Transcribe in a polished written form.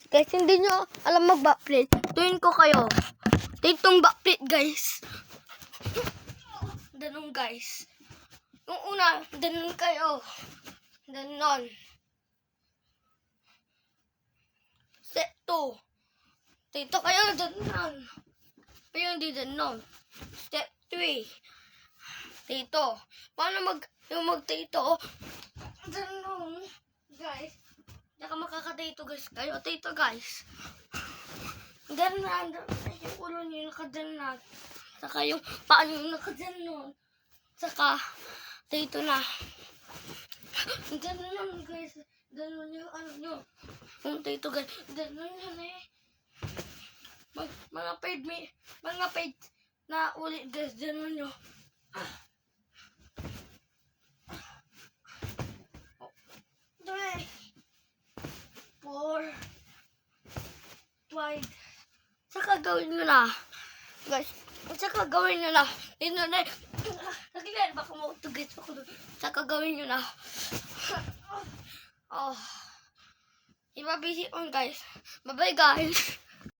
Guys, hindi nyo alam mag-backflip. Tuwin ko kayo. Ditong backflip, guys. Ganun, guys. Yung una, ganun kayo. Ganon. Step 2. Dito kayo, ganon. Pero hindi ganon. Step 3. Dito. Paano yung mag-dito? Ganon. Guys. Saka makakadito, guys. Kayo, dito, guys. Ganon. Yung ulo nyo nakaganon. Saka yung paa nyo nakaganon. Saka, dito na. Ganon lang, guys. Ganon yung ano nyo. Kung dito, guys. Ganon yan eh. Mga paid na ulit, guys. Ganon nyo. 3, 4, 5. Saka gawin nyo na. Guys, saka gawin nyo na. Dito na. Nakikita, baka mautugit ako doon. Saka gawin nyo na. Oh. Iba busy on, guys. Bye-bye, guys.